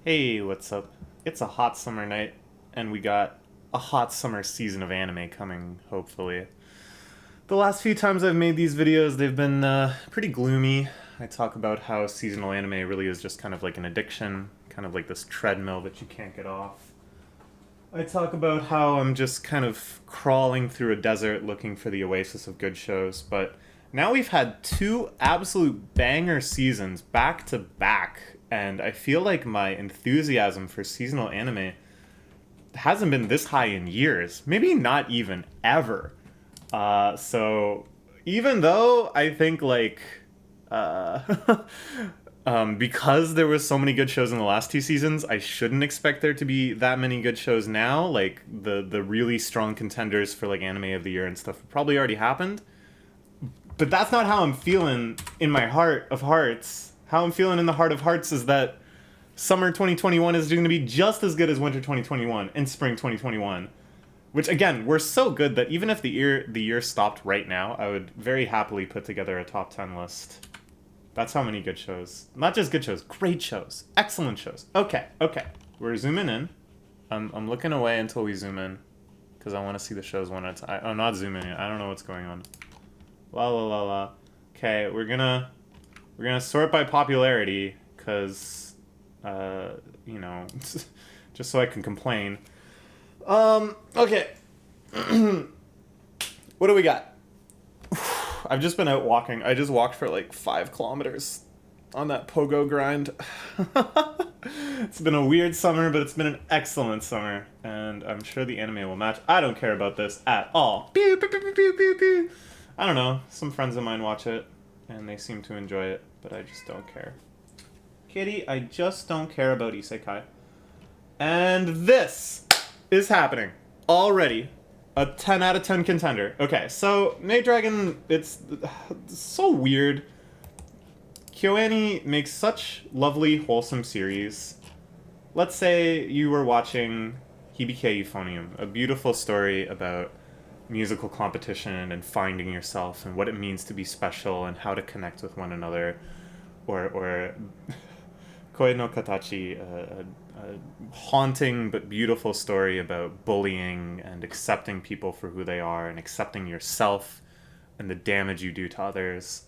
Hey, what's up? It's a hot summer night, and we got a hot summer season of anime coming, hopefully. The last few times I've made these videos, they've been pretty gloomy. I talk about how seasonal anime really is just kind of like an addiction, kind of like this treadmill that you can't get off. I talk about how I'm just kind of crawling through a desert looking for the oasis of good shows, but now we've had two absolute banger seasons back to back, and I feel like my enthusiasm for seasonal anime hasn't been this high in years. Maybe not even ever. So even though I think like uh, because there was so many good shows in the last two seasons, I shouldn't expect there to be that many good shows now. Like the really strong contenders for like anime of the year and stuff probably already happened. But that's not how I'm feeling in my heart of hearts. How I'm feeling in the heart of hearts is that summer 2021 is going to be just as good as winter 2021 and spring 2021. Which again, we're so good that even if the year stopped right now, I would very happily put together a top 10 list. That's how many good shows. Not just good shows, great shows, excellent shows. Okay, okay. We're zooming in. I'm looking away until we zoom in because I want to see the shows one at a time. I'm not zooming in. I don't know what's going on. La la la la. Okay, we're gonna sort by popularity because uh you know just so I can complain. Okay. What do we got? I've just been out walking. I just walked for like 5 kilometers on that pogo grind. It's been a weird summer, but it's been an excellent summer, and I'm sure the anime will match. I don't care about this at all. Pew, pew, pew, pew, pew, pew, pew. I don't know. Some friends of mine watch it, and they seem to enjoy it, but I just don't care. Kitty, I just don't care about Isekai. And this is happening already. A 10 out of 10 contender. Okay, so Maid Dragon, it's so weird. KyoAni makes such lovely, wholesome series. Let's say you were watching Hibike Euphonium, a beautiful story about musical competition and finding yourself and what it means to be special and how to connect with one another. Or Koe no Katachi, a haunting but beautiful story about bullying and accepting people for who they are and accepting yourself and the damage you do to others.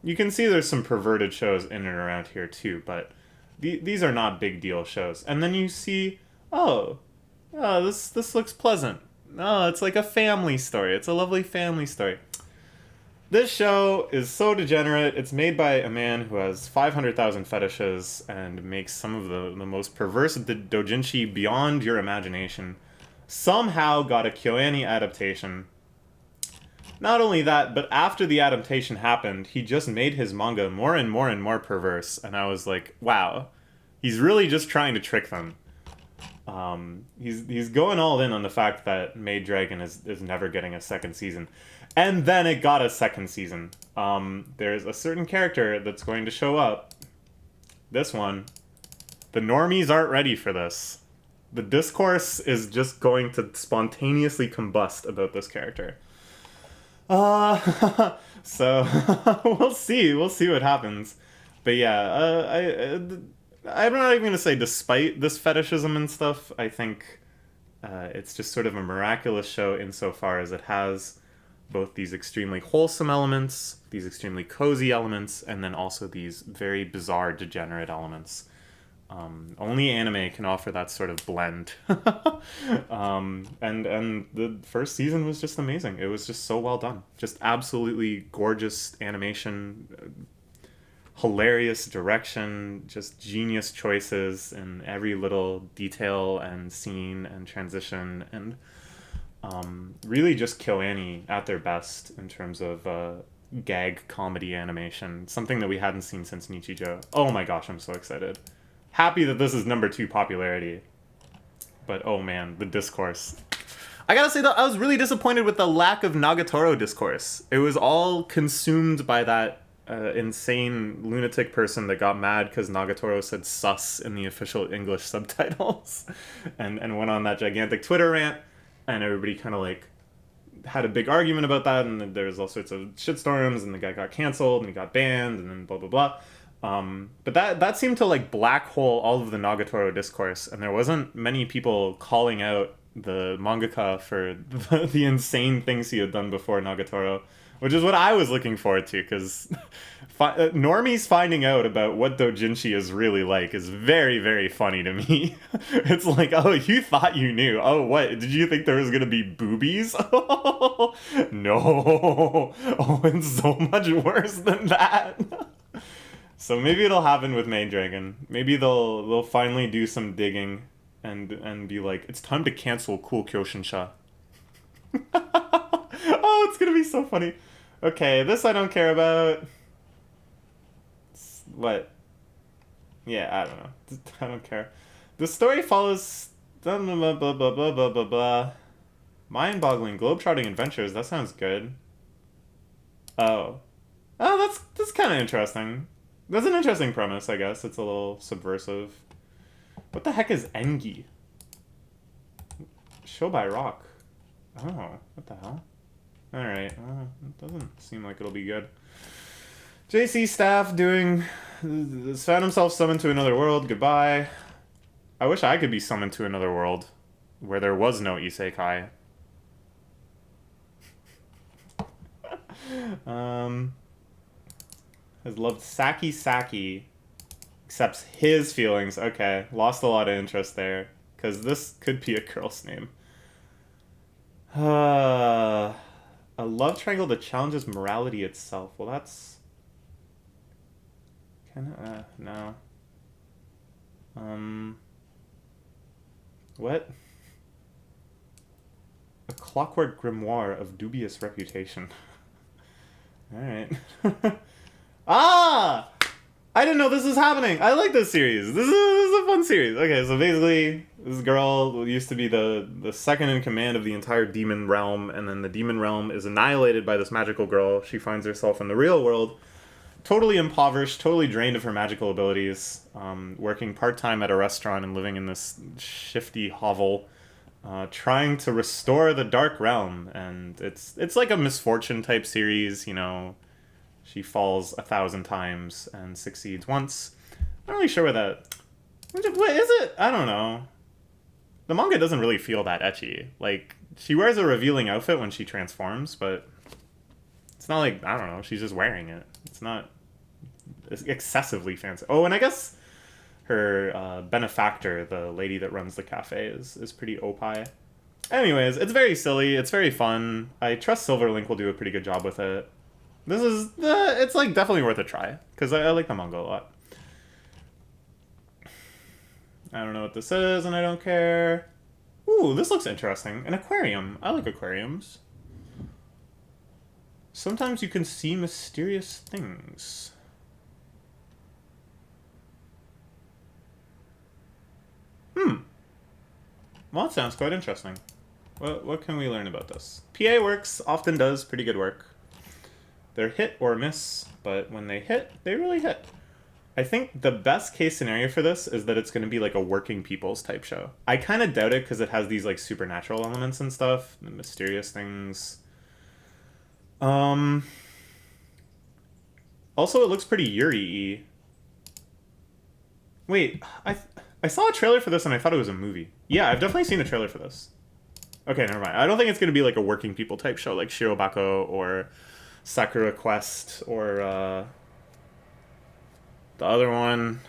You can see there's some perverted shows in and around here too, but these are not big deal shows. And then you see, oh, this looks pleasant. Oh, it's like a family story. It's a lovely family story. This show is so degenerate. It's made by a man who has 500,000 fetishes and makes some of the most perverse doujinshi beyond your imagination. Somehow got a KyoAni adaptation. Not only that, but after the adaptation happened, he just made his manga more and more and more perverse. And I was like, wow, he's really just trying to trick them. He's going all in on the fact that Maid Dragon is never getting a second season. And then it got a second season. There's a certain character that's going to show up. This one. The normies aren't ready for this. The discourse is just going to spontaneously combust about this character. So we'll see. We'll see what happens. But yeah, I'm not even gonna say despite this fetishism and stuff. I think it's just sort of a miraculous show insofar as it has both these extremely wholesome elements, these extremely cozy elements, and then also these very bizarre, degenerate elements. Only anime can offer that sort of blend. And the first season was just amazing. It was just so well done. Just absolutely gorgeous animation, hilarious direction, just genius choices in every little detail and scene and transition, and really just KyoAni at their best in terms of gag comedy animation. Something that we hadn't seen since Nichijou. Oh my gosh, I'm so excited. Happy that this is number 2 popularity. But oh man, the discourse. I gotta say though, I was really disappointed with the lack of Nagatoro discourse. It was all consumed by that insane lunatic person that got mad because Nagatoro said sus in the official English subtitles and went on that gigantic Twitter rant, and everybody kind of like had a big argument about that, and there was all sorts of shitstorms, and the guy got canceled and he got banned, and then blah blah blah. But that seemed to like black hole all of the Nagatoro discourse, and there wasn't many people calling out the mangaka for the insane things he had done before Nagatoro, which is what I was looking forward to, because normies finding out about what doujinshi is really like is very, very funny to me. It's like, oh, you thought you knew. Oh, what? Did you think there was gonna be boobies? No. Oh, it's so much worse than that. So maybe it'll happen with Maid Dragon. Maybe they'll finally do some digging and be like, it's time to cancel Cool Kyoshinsha. Oh, it's gonna be so funny. Okay, this I don't care about. What? Yeah, I don't know. I don't care. The story follows blah blah blah blah blah blah blah blah. Mind-boggling globetrotting adventures. That sounds good. Oh, oh, that's kind of interesting. That's an interesting premise, I guess. It's a little subversive. What the heck is Engi? Show by Rock. Oh, what the hell? Alright, well, it doesn't seem like it'll be good. JC staff doing... found himself summoned to another world. Goodbye. I wish I could be summoned to another world where there was no isekai. Has loved Saki Saki. Accepts his feelings. Okay, lost a lot of interest there. Because this could be a girl's name. A love triangle that challenges morality itself. Well, that's... kinda, no. What? A clockwork grimoire of dubious reputation. Alright. Ah! I didn't know this was happening. I like this series. This is a fun series. Okay, so basically, this girl used to be the second in command of the entire demon realm, and then the demon realm is annihilated by this magical girl. She finds herself in the real world, totally impoverished, totally drained of her magical abilities, working part-time at a restaurant and living in this shifty hovel, trying to restore the Dark Realm. And it's like a misfortune type series, you know. She falls 1,000 times and succeeds once. I'm not really sure what that... What is it? I don't know. The manga doesn't really feel that ecchi. Like, she wears a revealing outfit when she transforms, but it's not like, I don't know, she's just wearing it. It's not excessively fancy. Oh, and I guess her benefactor, the lady that runs the cafe, is pretty opai. Anyways, it's very silly. It's very fun. I trust Silverlink will do a pretty good job with it. This is, it's like definitely worth a try, because I like the manga a lot. I don't know what this is, and I don't care. Ooh, this looks interesting. An aquarium. I like aquariums. Sometimes you can see mysterious things. Well, that sounds quite interesting. What can we learn about this? PA Works often does pretty good work. They're hit or miss, but when they hit, they really hit. I think the best case scenario for this is that it's going to be like a working people's type show. I kind of doubt it because it has these like supernatural elements and stuff, the mysterious things. Also, it looks pretty Yuri-y. Wait, I saw a trailer for this and I thought it was a movie. Yeah, I've definitely seen a trailer for this. Okay, never mind. I don't think it's going to be like a working people type show like Shirobako or Sakura Quest or the other one.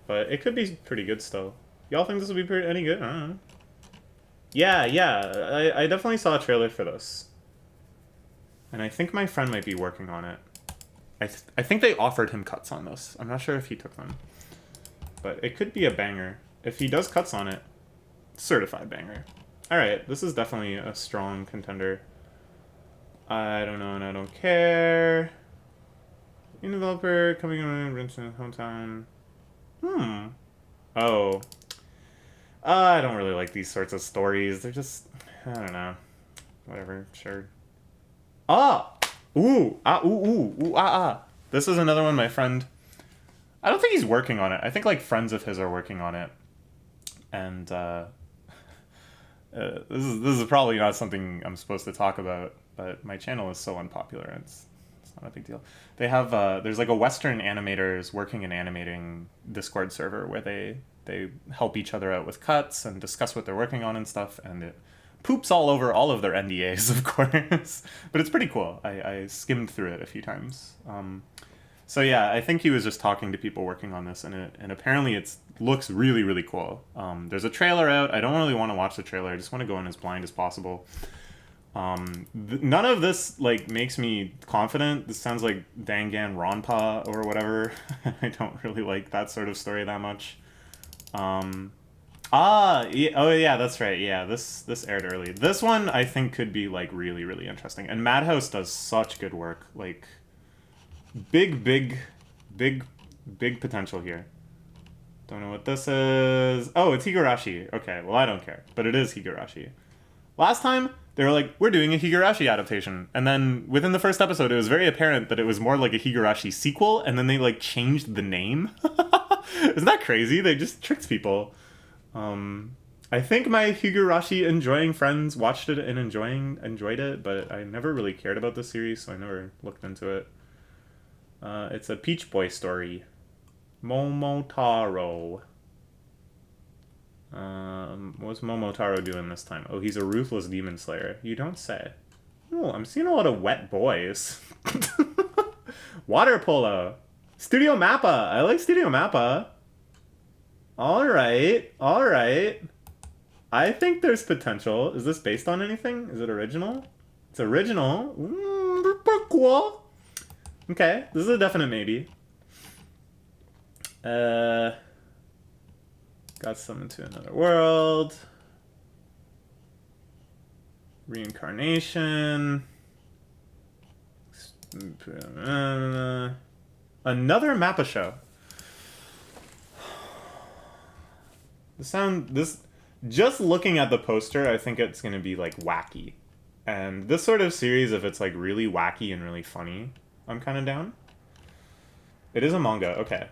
But it could be pretty good still. Y'all think this would be any good? I don't know. Yeah, I definitely saw a trailer for this. And I think my friend might be working on it. I think they offered him cuts on this. I'm not sure if he took them. But it could be a banger. If he does cuts on it, certified banger. Alright, this is definitely a strong contender. I don't know and I don't care. New developer coming in Vincent's hometown. Oh. I don't really like these sorts of stories. They're just, I don't know. Whatever, sure. Ah! Ooh! Ah, ah. This is another one my friend... I don't think he's working on it. I think, like, friends of his are working on it. And, this is probably not something I'm supposed to talk about, but my channel is so unpopular. It's not a big deal. They have there's like a Western animators working and animating Discord server where they help each other out with cuts and discuss what they're working on and stuff, and it poops all over all of their NDAs, of course. But it's pretty cool. I skimmed through it a few times. So yeah, I think he was just talking to people working on this, and apparently it looks really, really cool. There's a trailer out. I don't really want to watch the trailer. I just want to go in as blind as possible. None of this like makes me confident. This sounds like Dangan Ronpa or whatever. I don't really like that sort of story that much. Yeah, oh yeah, that's right. Yeah, this aired early. This one I think could be like really, really interesting. And Madhouse does such good work. Like big potential here. Don't know what this is. Oh, it's Higurashi. Okay, well I don't care, but it is Higurashi. Last time they were like, we're doing a Higurashi adaptation, and then within the first episode it was very apparent that it was more like a Higurashi sequel, and then they like changed the name. Isn't that crazy? They just tricked people. I think my Higurashi enjoying friends watched it and enjoyed it, but I never really cared about the series, so I never looked into it. It's a Peach Boy story. Momotaro. What's Momotaro doing this time? Oh, he's a ruthless demon slayer. You don't say. Oh, I'm seeing a lot of wet boys. Water polo. Studio Mappa. I like Studio Mappa. Alright. I think there's potential. Is this based on anything? Is it original? It's original. Pretty cool. Okay, this is a definite maybe. Got summoned to another world. Reincarnation. Another Mappa show. Just looking at the poster, I think it's gonna be like wacky. And this sort of series, if it's like really wacky and really funny, I'm kind of down. It is a manga, okay.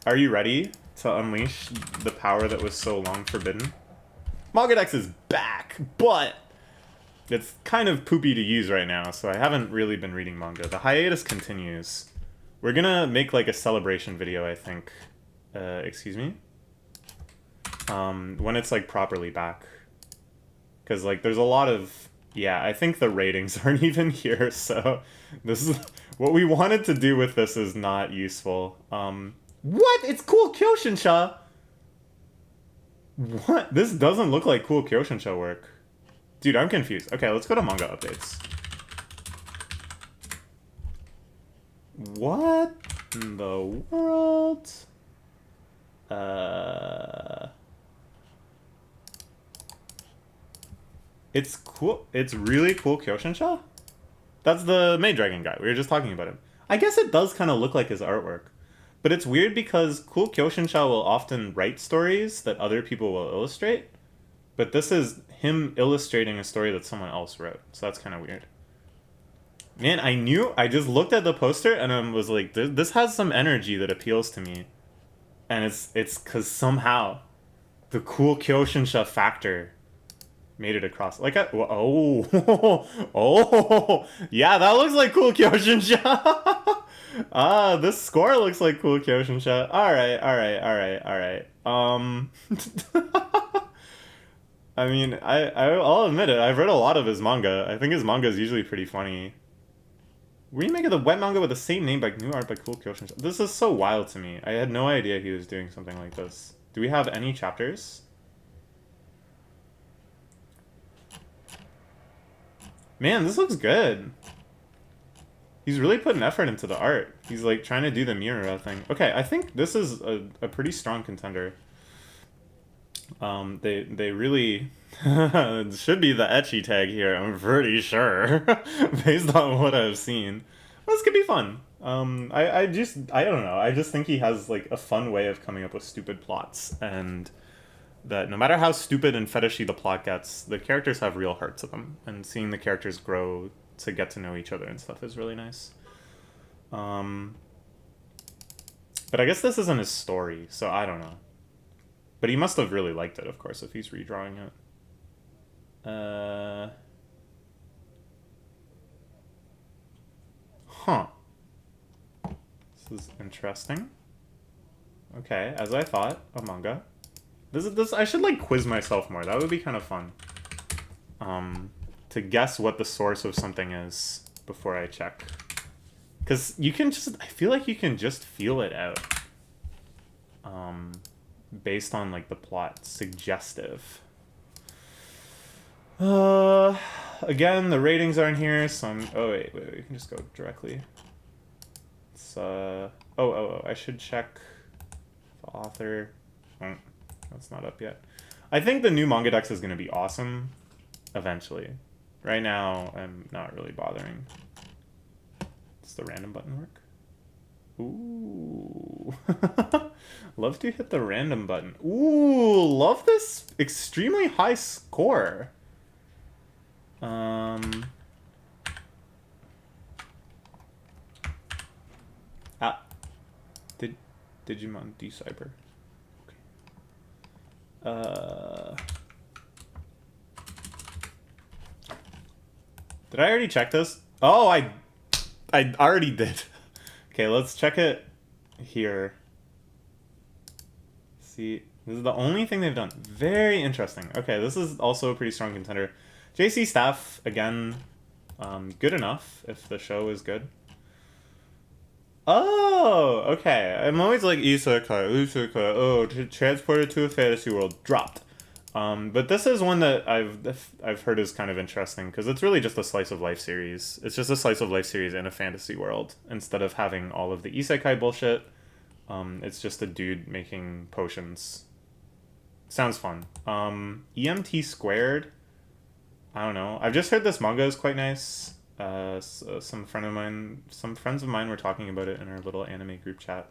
Are you ready to unleash the power that was so long forbidden? Mangadex is back, but it's kind of poopy to use right now, so I haven't really been reading manga. The hiatus continues. We're gonna make like a celebration video, I think. Excuse me? When it's like properly back. Because like there's a lot of... Yeah, I think the ratings aren't even here, so this is... What we wanted to do with this is not useful. What? It's Cool Kyoshinsha! What? This doesn't look like Cool Kyoshinsha work. Dude, I'm confused. Okay, let's go to manga updates. What in the world? It's cool. It's really Cool Kyoshinsha? That's the Maid Dragon guy. We were just talking about him. I guess it does kind of look like his artwork. But it's weird because Cool Kyoshinsha will often write stories that other people will illustrate. But this is him illustrating a story that someone else wrote. So that's kind of weird. Man, I just looked at the poster and I was like, this has some energy that appeals to me. And it's because somehow the Cool Kyoshinsha factor made it across. Like, oh, yeah, that looks like Cool Kyoshinsha. This score looks like Cool Kyoshinsha. All right. I mean, I'll admit it. I've read a lot of his manga. I think his manga is usually pretty funny. Remake of the wet manga with the same name by new art by Cool Kyoshinsha. This is so wild to me. I had no idea he was doing something like this. Do we have any chapters? Man, this looks good. He's really putting effort into the art. He's like trying to do the Miura thing. Okay, I think this is a pretty strong contender. They really it should be the ecchi tag here, I'm pretty sure. Based on what I've seen. This could be fun. I don't know. I just think he has like a fun way of coming up with stupid plots, and that no matter how stupid and fetishy the plot gets, the characters have real heart to them, and seeing the characters grow to get to know each other and stuff is really nice. But I guess this isn't his story, so I don't know. But he must have really liked it, of course, if he's redrawing it. Huh. This is interesting. Okay, as I thought, a manga. This I should like quiz myself more. That would be kind of fun. To guess what the source of something is before I check. Cause you can just I feel like you can just feel it out. Based on like the plot. Suggestive. Again, the ratings aren't here, so oh wait, we can just go directly. It's I should check the author. Oh, that's not up yet. I think the new manga dex is gonna be awesome eventually. Right now, I'm not really bothering. Does the random button work? Ooh. Love to hit the random button. Ooh, love this extremely high score. Digimon Decipher. Okay. Did I already check this? Oh, I already did. Okay, let's check it here. See, this is the only thing they've done. Very interesting. Okay, this is also a pretty strong contender. JC Staff, again, good enough if the show is good. Oh, okay. I'm always like isekai, oh, transported to a fantasy world, dropped. But this is one that I've heard is kind of interesting because it's really just a slice of life series. It's just a slice of life series in a fantasy world instead of having all of the isekai bullshit. It's just a dude making potions. Sounds fun. EMT Squared. I don't know. I've just heard this manga is quite nice. Some friends of mine were talking about it in our little anime group chat.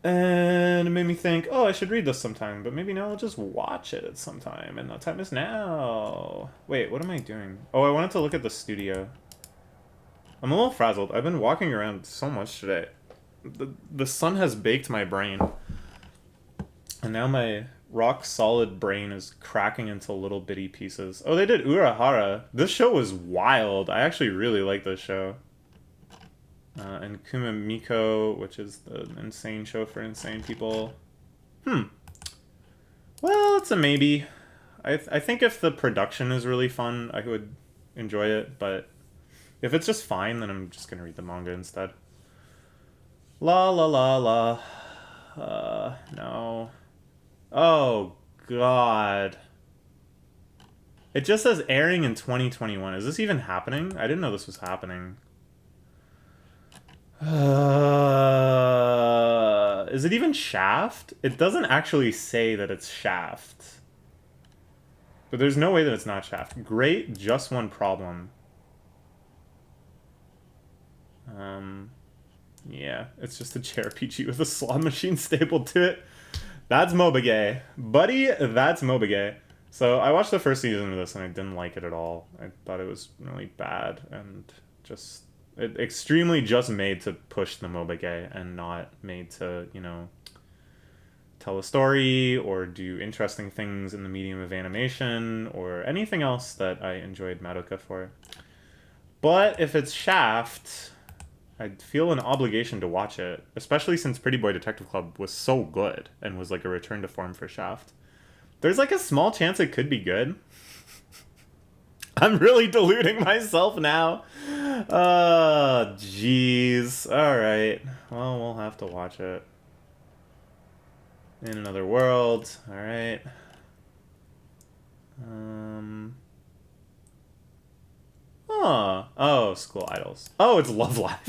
And it made me think, oh, I should read this sometime, but maybe now I'll just watch it at some time, and that time is now. Wait, what am I doing? Oh, I wanted to look at the studio. I'm a little frazzled. I've been walking around so much today. The sun has baked my brain. And now my rock-solid brain is cracking into little bitty pieces. Oh, they did Urahara. This show was wild. I actually really like this show. And Kumamiko, which is the insane show for insane people. Well, it's a maybe. I think if the production is really fun, I would enjoy it, but if it's just fine, then I'm just gonna read the manga instead. La la la la. No. Oh, God. It just says airing in 2021. Is this even happening? I didn't know this was happening. Is it even Shaft? It doesn't actually say that it's Shaft. But there's no way that it's not Shaft. Great, just one problem. Yeah, it's just a JRPG with a slot machine stapled to it. That's Mobage. Buddy, that's Mobage. So I watched the first season of this and I didn't like it at all. I thought it was really bad and just... extremely just made to push the Mobage and not made to, you know, tell a story or do interesting things in the medium of animation or anything else that I enjoyed Madoka for. But if it's Shaft, I'd feel an obligation to watch it, especially since Pretty Boy Detective Club was so good and was like a return to form for Shaft. There's like a small chance it could be good. I'm really deluding myself now. Jeez. Alright. Well, we'll have to watch it. In Another World. Alright. Oh, School Idols. Oh, it's Love Live.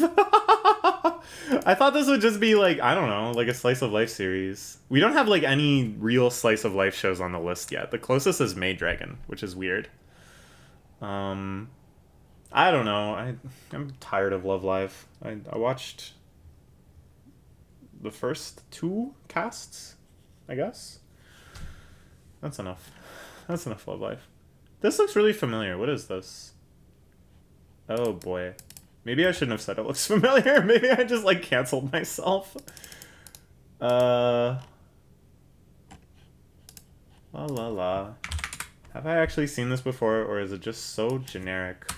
I thought this would just be like, I don't know, like a slice of life series. We don't have like any real slice of life shows on the list yet. The closest is Maid Dragon, which is weird. I don't know. I'm tired of Love Live. I watched the first 2 casts, I guess. That's enough. That's enough Love Live. This looks really familiar. What is this? Oh boy. Maybe I shouldn't have said it looks familiar. Maybe I just like canceled myself. La la la. Have I actually seen this before, or is it just so generic?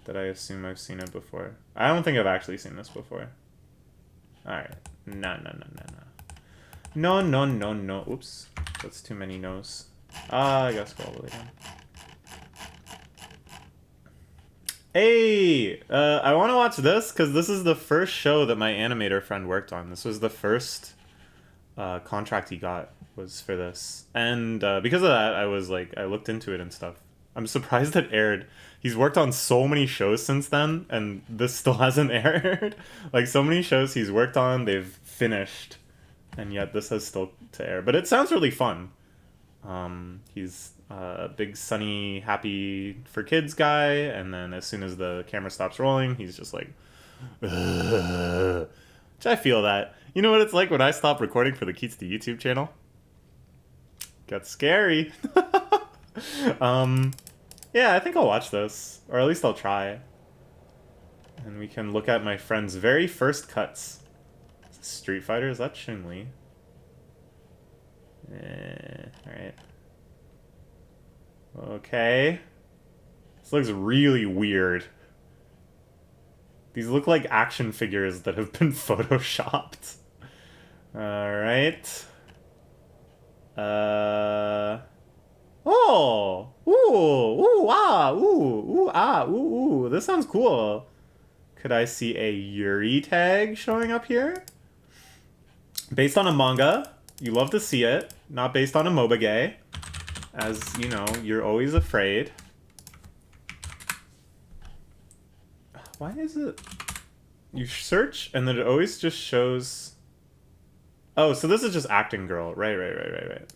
Did I assume I've seen it before? I don't think I've actually seen this before. Alright. No, no, no, no, no. No, no, no, no. Oops. That's too many no's. I gotta scroll all the way down. Hey! I want to watch this because this is the first show that my animator friend worked on. This was the first contract he got was for this. And because of that, I was like, I looked into it and stuff. I'm surprised it aired. He's worked on so many shows since then, and this still hasn't aired. Like, so many shows he's worked on, they've finished, and yet this has still to air. But it sounds really fun. He's a big, sunny, happy for kids guy, and then as soon as the camera stops rolling, he's just like, ugh. Which I feel that. You know what it's like when I stop recording for the Keats to YouTube channel? Got scary. Yeah, I think I'll watch this. Or at least I'll try. And we can look at my friend's very first cuts. Street Fighter? Is that Chun-Li? Alright. Okay. This looks really weird. These look like action figures that have been photoshopped. Alright. Oh! Ooh! Ooh! Ah! Ooh! Ooh! Ah! Ooh! Ooh! This sounds cool. Could I see a Yuri tag showing up here? Based on a manga. You love to see it. Not based on a MOBA gay. As, you know, you're always afraid. Why is it... You search, and then it always just shows... Oh, so this is just Acting Girl. Right.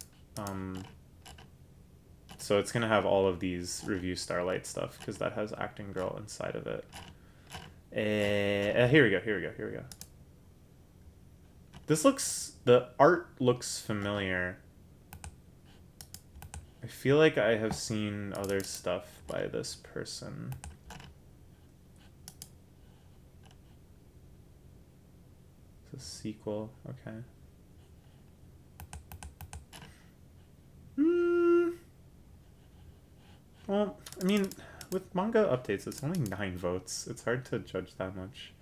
So it's gonna have all of these Review Starlight stuff, because that has Acting Girl inside of it. Here we go. This looks... The art looks familiar. I feel like I have seen other stuff by this person. It's a sequel, okay. Well, I mean, with manga updates, it's only 9 votes. It's hard to judge that much.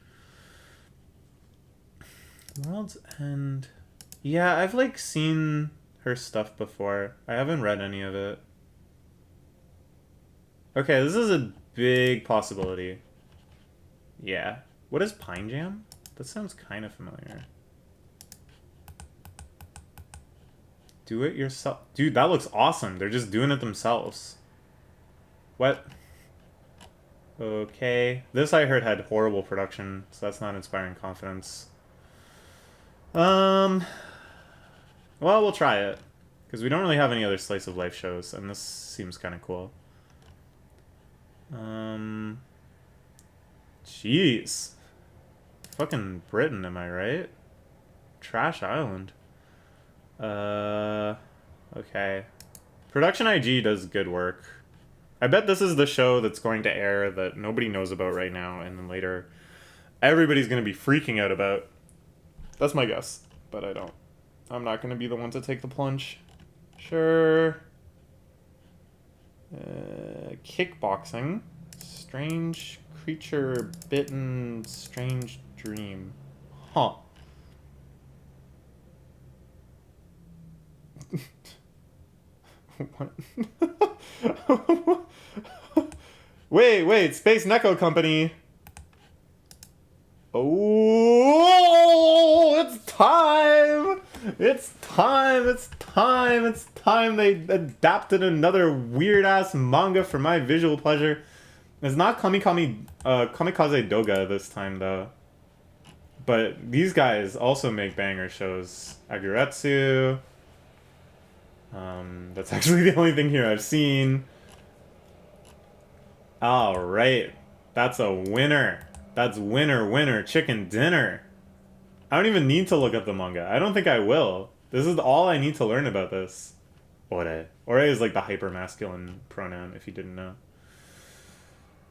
World's End... Yeah, I've, like, seen her stuff before. I haven't read any of it. Okay, this is a big possibility. Yeah. What is Pine Jam? That sounds kind of familiar. Do it yourself. Dude, that looks awesome. They're just doing it themselves. What? Okay. This I heard had horrible production, so that's not inspiring confidence. Well, we'll try it. Because we don't really have any other slice of life shows, and this seems kind of cool. Jeez. Fucking Britain, am I right? Trash Island. Okay. Production IG does good work. I bet this is the show that's going to air that nobody knows about right now, and then later everybody's going to be freaking out about. That's my guess, but I don't. I'm not going to be the one to take the plunge. Sure. Kickboxing. Strange creature bitten strange dream. Huh. What? Wait, Space Neko Company. Oh, it's time! It's time they adapted another weird-ass manga for my visual pleasure. It's not Kamikaze Doga this time, though. But these guys also make banger shows. Aguretsu. That's actually the only thing here I've seen. Alright. That's a winner. That's winner, chicken dinner. I don't even need to look up the manga. I don't think I will. This is all I need to learn about this. Ore. Ore is like the hyper-masculine pronoun, if you didn't know.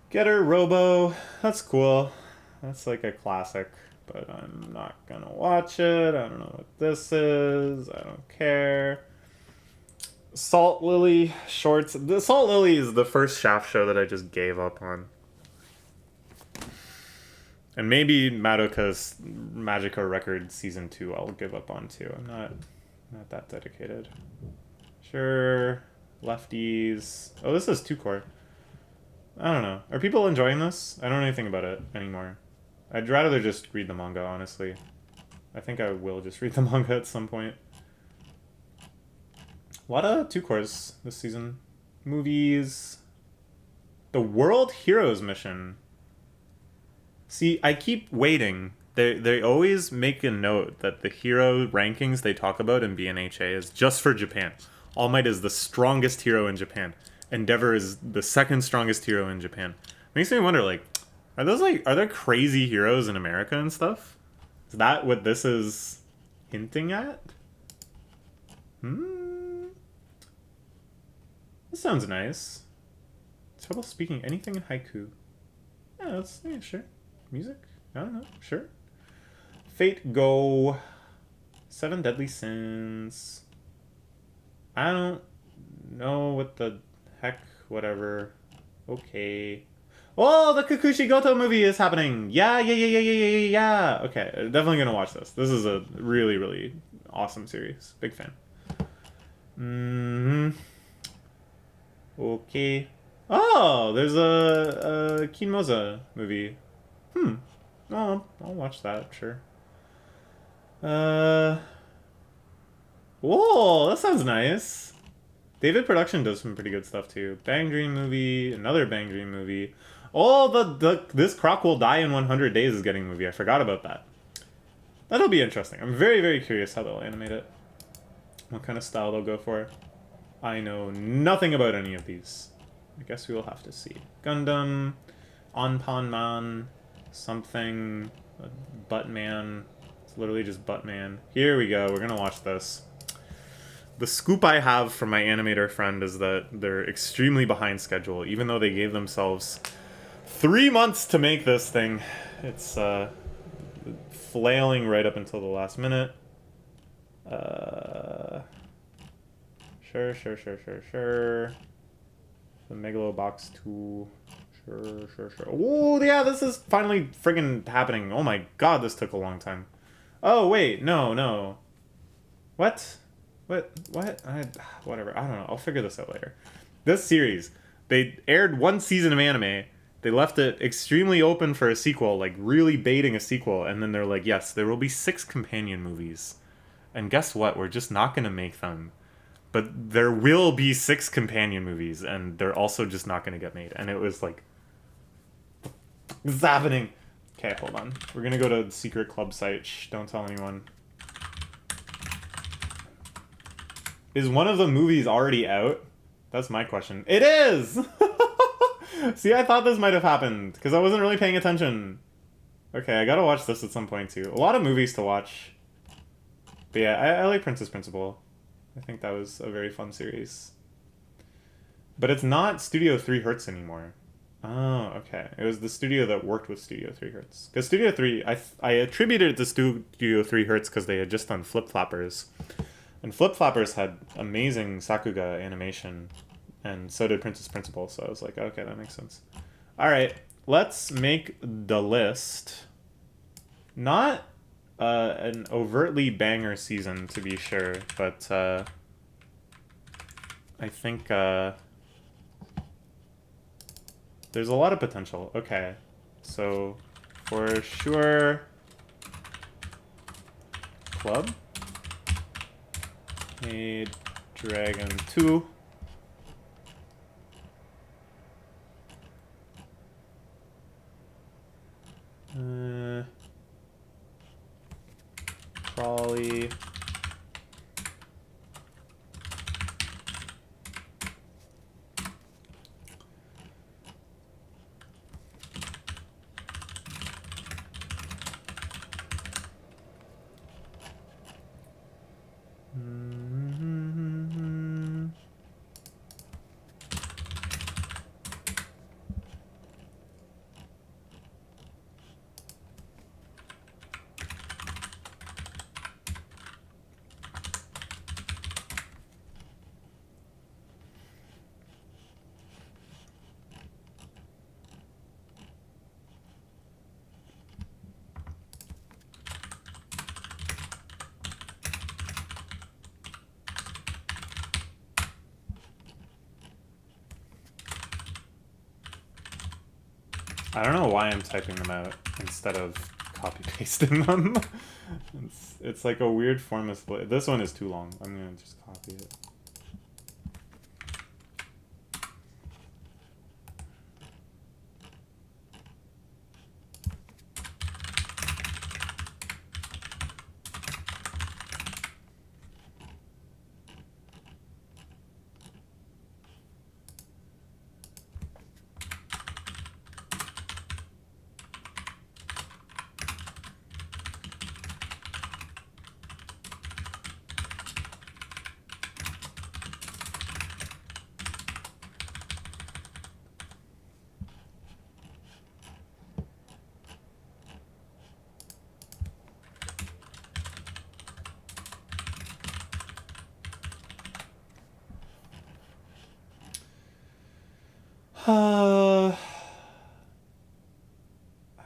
Getter Robo. That's cool. That's like a classic. But I'm not gonna watch it. I don't know what this is. I don't care. Salt Lily shorts. The Salt Lily is the first Shaft show that I just gave up on. And maybe Madoka's Magica Record Season 2 I'll give up on too. I'm not that dedicated. Sure. Lefties. Oh, this is 2-core. I don't know. Are people enjoying this? I don't know anything about it anymore. I'd rather just read the manga, honestly. I think I will just read the manga at some point. A lot of 2-cores this season. Movies. The World Heroes mission. See, I keep waiting. They always make a note that the hero rankings they talk about in BNHA is just for Japan. All Might is the strongest hero in Japan. Endeavor is the second strongest hero in Japan. Makes me wonder, like, are there crazy heroes in America and stuff? Is that what this is hinting at? This sounds nice. Trouble speaking anything in haiku. Yeah, sure. Music? I don't know. Sure. Fate Go. 7 Deadly Sins. I don't know what the heck, whatever. Okay. Oh, the Kakushi Goto movie is happening. Yeah. Okay, definitely gonna watch this. This is a really, really awesome series. Big fan. Okay. Oh, there's a Kinmoza movie. Oh, I'll watch that, sure. Whoa, that sounds nice. David Production does some pretty good stuff too. Bang Dream movie, another Bang Dream movie. Oh, this Croc Will Die in 100 Days is getting a movie. I forgot about that. That'll be interesting. I'm very, very curious how they'll animate it. What kind of style they'll go for. I know nothing about any of these. I guess we will have to see. Gundam, Anpanman, something, Buttman. It's literally just Buttman. Here we go. We're gonna watch this. The scoop I have from my animator friend is that they're extremely behind schedule, even though they gave themselves 3 months to make this thing. It's flailing right up until the last minute. Sure. The Megalobox 2. Sure. Oh, yeah, this is finally friggin' happening. Oh my god, this took a long time. Oh, wait, no. What? Whatever, I don't know. I'll figure this out later. This series, they aired 1 season of anime. They left it extremely open for a sequel, like really baiting a sequel. And then they're like, yes, there will be 6 companion movies. And guess what? We're just not going to make them. But there will be 6 companion movies, and they're also just not going to get made. And it was like, what's happening? Okay, hold on. We're going to go to the secret club site. Shh, don't tell anyone. Is one of the movies already out? That's my question. It is! See, I thought this might have happened, because I wasn't really paying attention. Okay, I gotta watch this at some point, too. A lot of movies to watch. But yeah, I like Princess Principal. I think that was a very fun series. But it's not Studio 3 Hertz anymore. Oh, okay. It was the studio that worked with Studio 3 Hertz. Because Studio 3, I attributed it to Studio 3 Hertz because they had just done Flip Flappers. And Flip Flappers had amazing Sakuga animation, and so did Princess Principal, so I was like, okay, that makes sense. Alright, let's make the list. Not an overtly banger season, to be sure, but I think there's a lot of potential. Okay, so for sure, Club. Maid Dragon 2. Trolley. I don't know why I'm typing them out instead of copy pasting them. It's like a weird form of split. This one is too long. I'm gonna just copy it.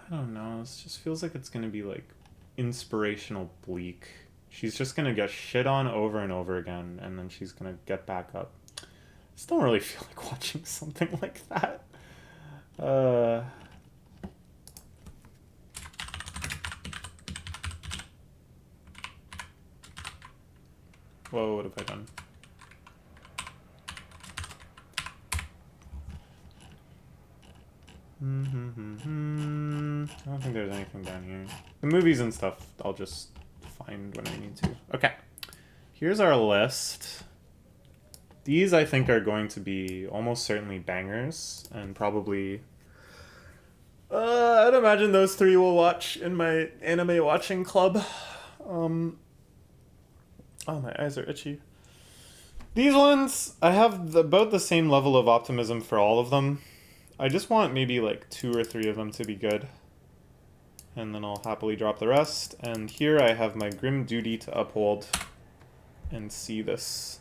I don't know. This just feels like it's gonna be like inspirational bleak. She's just gonna get shit on over and over again, and then she's gonna get back up. I just don't really feel like watching something like that. Whoa, what have I done? I don't think there's anything down here. The movies and stuff, I'll just find when I need to. Okay, here's our list. These, I think, are going to be almost certainly bangers, and probably... I'd imagine those three will watch in my anime watching club. Oh, my eyes are itchy. These ones, I have about the same level of optimism for all of them. I just want maybe like 2 or 3 of them to be good. And then I'll happily drop the rest. And here I have my grim duty to uphold and see this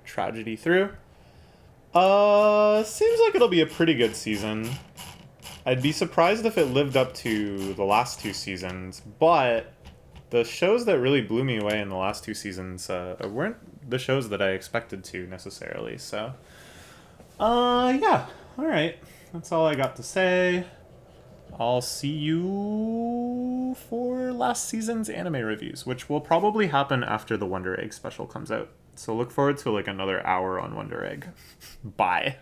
tragedy through. Seems like it'll be a pretty good season. I'd be surprised if it lived up to the last 2 seasons, but the shows that really blew me away in the last 2 seasons weren't the shows that I expected to necessarily, so... yeah, alright. That's all I got to say. I'll see you for last season's anime reviews, which will probably happen after the Wonder Egg special comes out. So look forward to like another hour on Wonder Egg. Bye.